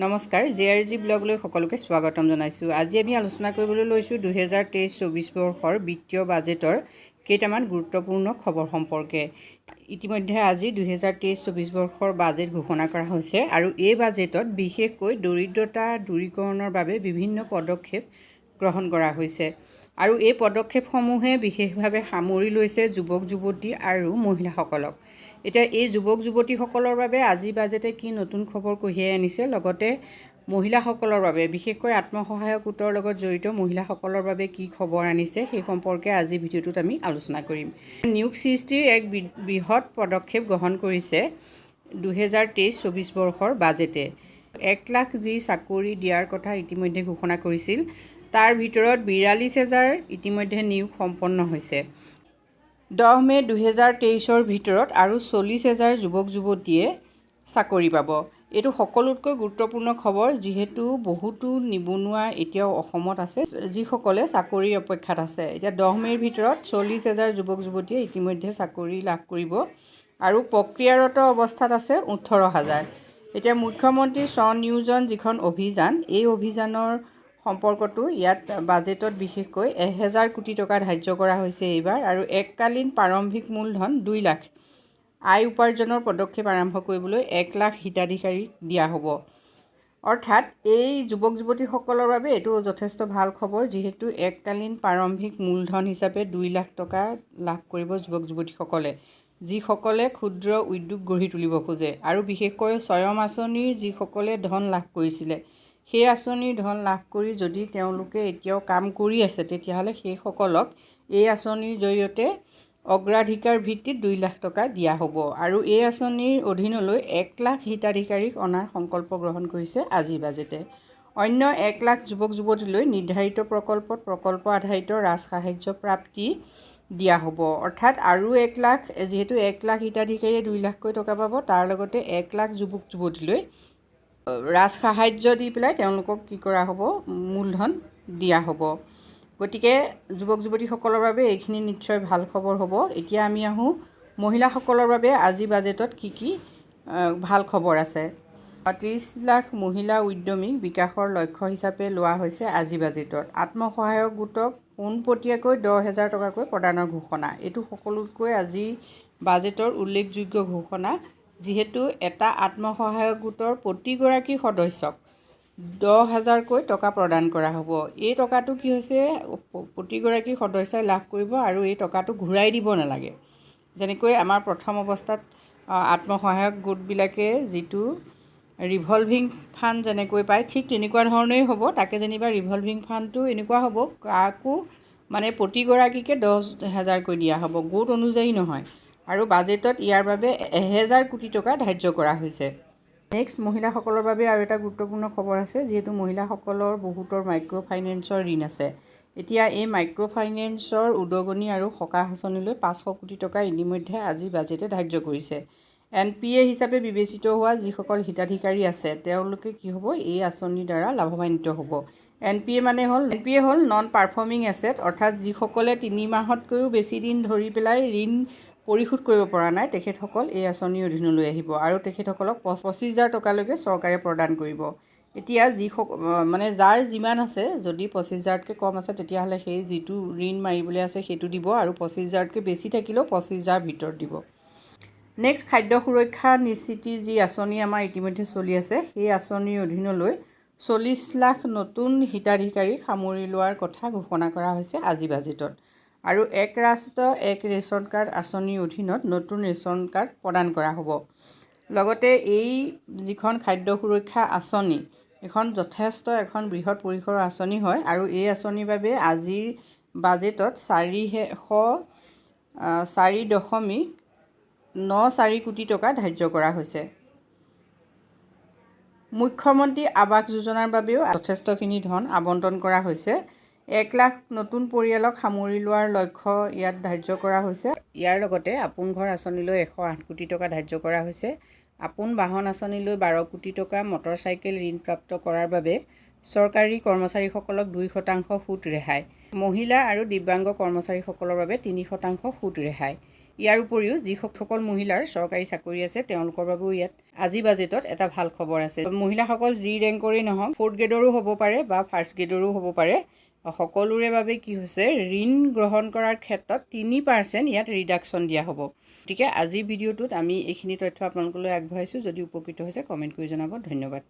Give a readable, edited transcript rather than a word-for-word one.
নমস্কাৰ জেআৰজি ব্লগলৈ সকলোকে স্বাগতম জনাইছোঁ। আজি আমি আলোচনা কৰিবলৈ লৈছোঁ 2023-24 বৰ্ষৰ বিত্তীয় বাজেটৰ কেইটামান গুৰুত্বপূৰ্ণ খবৰ সম্পৰ্কে। ইতিমধ্যে আজি 2023-24 বৰ্ষৰ বাজেট ঘোষণা কৰা হৈছে আৰু এই বাজেটত বিশেষকৈ দৰিদ্ৰতা দূৰীকৰণৰ বাবে বিভিন্ন পদক্ষেপ গ্ৰহণ কৰা হৈছে আৰু এই পদক্ষেপসমূহে বিশেষভাৱে সামৰি লৈছে যুৱক যুৱতী আৰু মহিলাসকলক। এতিয়া এই যুৱক যুৱতীসকলৰ বাবে আজি বাজেটে কি নতুন খবৰ কঢ়িয়াই আনিছে, লগতে মহিলাসকলৰ বাবে বিশেষকৈ আত্মসহায়ক গোটৰ লগত জড়িত মহিলাসকলৰ বাবে কি খবৰ আনিছে সেই সম্পৰ্কে আজি ভিডিঅ'টোত আমি আলোচনা কৰিম। নিয়োগ সৃষ্টিৰ এক বৃহৎ পদক্ষেপ গ্ৰহণ কৰিছে 2023-24 বৰ্ষৰ বাজেটে। 1 লাখ যি চাকৰি দিয়াৰ কথা ইতিমধ্যে ঘোষণা কৰিছিল, তাৰ ভিতৰত 42,000 ইতিমধ্যে নিয়োগ সম্পন্ন হৈছে। 10 মে 2023 ভিতৰত আৰু 40,000 যুৱক যুৱতীয়ে চাকৰি পাব। এইটো সকলোতকৈ গুৰুত্বপূৰ্ণ খবৰ, যিহেতু বহুতো নিবনুৱা এতিয়াও অসমত আছে যিসকলে চাকৰিৰ অপেক্ষাত আছে। এতিয়া 10 মেৰ ভিতৰত 40,000 যুৱক যুৱতীয়ে ইতিমধ্যে চাকৰি লাভ কৰিব আৰু প্ৰক্ৰিয়াৰত অৱস্থাত আছে 18,000। এতিয়া মুখ্যমন্ত্ৰী স্বনিয়োজন যিখন অভিযান, এই অভিযানৰ সম্পৰ্কটো ইয়াত বাজেটত বিশেষকৈ 1,000 কোটি টকা ধাৰ্য কৰা হৈছে এইবাৰ, আৰু এককালীন প্ৰাৰম্ভিক মূলধন 2 লাখ। আয় উপাৰ্জনৰ পদক্ষেপ আৰম্ভ কৰিবলৈ 1 লাখ হিতাধিকাৰীক দিয়া হ'ব। অৰ্থাৎ এই যুৱক যুৱতীসকলৰ বাবে এইটো যথেষ্ট ভাল খবৰ, যিহেতু এককালীন প্ৰাৰম্ভিক মূলধন হিচাপে 2 লাখ টকা লাভ কৰিব যুৱক যুৱতীসকলে, যিসকলে ক্ষুদ্ৰ উদ্যোগ গঢ়ি তুলিব খোজে। আৰু বিশেষকৈ স্বয়ম আঁচনিৰ যিসকলে ধন লাভ কৰিছিলে, সেই আঁচনিৰ ধন লাভ কৰি যদি তেওঁলোকে এতিয়াও কাম কৰি আছে, তেতিয়াহ'লে সেইসকলক এই আঁচনিৰ জৰিয়তে অগ্ৰাধিকাৰ ভিত্তিত 2 লাখ টকা দিয়া হ'ব। আৰু এই আঁচনিৰ অধীনলৈ 1 লাখ হিতাধিকাৰীক অনাৰ সংকল্প গ্ৰহণ কৰিছে আজি বাজেটে। অন্য 1 লাখ যুৱক যুৱতীলৈ নিৰ্ধাৰিত প্ৰকল্পত প্ৰকল্প আধাৰিত ৰাজসাহায্য প্ৰাপ্তি দিয়া হ'ব। অৰ্থাৎ আৰু 1 লাখ, যিহেতু 1 লাখ হিতাধিকাৰীয়ে 2 লাখকৈ টকা পাব, তাৰ লগতে 1 লাখ যুৱক যুৱতীলৈ ৰাজসাহায্য দি পেলাই তেওঁলোকক কি কৰা হ'ব, মূলধন দিয়া হ'ব। গতিকে যুৱক যুৱতীসকলৰ বাবে এইখিনি নিশ্চয় ভাল খবৰ হ'ব। এতিয়া আমি আহোঁ মহিলাসকলৰ বাবে আজি বাজেটত কি কি ভাল খবৰ আছে। 30 লাখ মহিলা উদ্যমীক বিকাশৰ লক্ষ্য হিচাপে লোৱা হৈছে আজি বাজেটত। আত্মসহায়ক গোটক পোনপটীয়াকৈ 10,000 টকাকৈ প্ৰদানৰ ঘোষণা, এইটো সকলোতকৈ আজি বাজেটৰ উল্লেখযোগ্য ঘোষণা, যিহেতু এটা আত্মসহায়ক গোটৰ প্ৰতিগৰাকী সদস্যক 10,000কৈ টকা প্ৰদান কৰা হ'ব। এই টকাটো কি হৈছে, প্ৰতিগৰাকী সদস্যই লাভ কৰিব আৰু এই টকাটো ঘূৰাই দিব নালাগে। যেনেকৈ আমাৰ প্ৰথম অৱস্থাত আত্মসহায়ক গোটবিলাকে যিটো ৰিভলভিং ফাণ্ড যেনেকৈ পায়, ঠিক তেনেকুৱা ধৰণেই হ'ব। তাকে যেনিবা ৰিভলভিং ফাণ্ডটো এনেকুৱা হ'ব, কাকো মানে প্ৰতিগৰাকীকে 10,000কৈ দিয়া হ'ব, গোট অনুযায়ী নহয়। আৰু বাজেটত ইয়াৰ বাবে 1,000 কোটি টকা ধাৰ্য কৰা হৈছে। নেক্সট, মহিলাসকলৰ বাবে আৰু এটা গুৰুত্বপূৰ্ণ খবৰ আছে, যিহেতু মহিলাসকলৰ বহুতৰ মাইক্ৰ' ফাইনেন্সৰ ঋণ আছে। এতিয়া এই মাইক্ৰ' ফাইনেন্সৰ উদগনি আৰু সকাহ আঁচনিলৈ 500 কোটি টকা ইতিমধ্যে আজি বাজেটে ধাৰ্য কৰিছে। NPA হিচাপে বিবেচিত হোৱা যিসকল হিতাধিকাৰী আছে, তেওঁলোকে কি হ'ব, এই আঁচনিৰ দ্বাৰা লাভান্বিত হ'ব। NPA হ'ল নন পাৰফৰ্মিং এছেট, অৰ্থাৎ যিসকলে 3 মাহতকৈও বেছি দিন ধৰি পেলাই ঋণ পৰিশোধ কৰিব পৰা নাই, তেখেতসকল এই আঁচনিৰ অধীনলৈ আহিব আৰু তেখেতসকলক 25,000 টকালৈকে চৰকাৰে প্ৰদান কৰিব। এতিয়া যাৰ যিমান আছে, যদি 25,000তকৈ কম আছে তেতিয়াহ'লে সেই যিটো ঋণ মাৰিবলৈ আছে সেইটো দিব, আৰু 25,000তকৈ বেছি থাকিলেও 25,000 ভিতৰত দিব। নেক্সট, খাদ্য সুৰক্ষা নিশ্চিতি যি আঁচনি আমাৰ ইতিমধ্যে চলি আছে, সেই আঁচনিৰ অধীনলৈ 40 লাখ নতুন হিতাধিকাৰীক সামৰি লোৱাৰ কথা ঘোষণা কৰা হৈছে আজি বাজেটত। আৰু এক ৰাষ্ট্ৰ এক ৰেচন কাৰ্ড আঁচনিৰ অধীনত নতুন ৰেচন কাৰ্ড প্ৰদান কৰা হ'ব। লগতে এই যিখন খাদ্য সুৰক্ষা আঁচনি, এখন যথেষ্ট এখন বৃহৎ পৰিসৰৰ আঁচনি হয়, আৰু এই আঁচনিৰ বাবে আজিৰ বাজেটত 4.94 কোটি টকা ধাৰ্য কৰা হৈছে। মুখ্যমন্ত্ৰী আৱাস যোজনাৰ বাবেও যথেষ্টখিনি ধন আবণ্টন কৰা হৈছে। 1 লাখ নতুন পৰিয়ালক সামৰি লোৱাৰ লক্ষ্য ইয়াত ধাৰ্য কৰা হৈছে। ইয়াৰ লগতে আপোন ঘৰ আঁচনিলৈ 108 কোটি টকা ধাৰ্য কৰা হৈছে। আপোন বাহন আঁচনিলৈ 12 কোটি টকা, মটৰচাইকেল ঋণপ্ৰাপ্ত কৰাৰ বাবে চৰকাৰী কৰ্মচাৰীসকলক 2% সুত ৰেহাই, মহিলা আৰু দিব্যাংগ কৰ্মচাৰীসকলৰ বাবে 3% সুত ৰেহাই। ইয়াৰ উপৰিও যিসকল মহিলাৰ চৰকাৰী চাকৰি আছে তেওঁলোকৰ বাবেও ইয়াত আজি বাজেটত এটা ভাল খবৰ আছে। মহিলাসকল যি ৰেংকৰেই নহওক 4th গ্ৰেডৰো হ'ব পাৰে বা 1st গ্ৰেডৰো হ'ব পাৰে, সকলোৰে বাবে কি হৈছে ঋণ গ্ৰহণ কৰাৰ ক্ষেত্ৰত 3% ইয়াত ৰিডাকশ্যন দিয়া হ'ব। গতিকে আজি ভিডিঅ'টোত আমি এইখিনি তথ্য আপোনালোকলৈ আগবঢ়াইছোঁ। যদি উপকৃত হৈছে কমেণ্ট কৰি জনাব। ধন্যবাদ।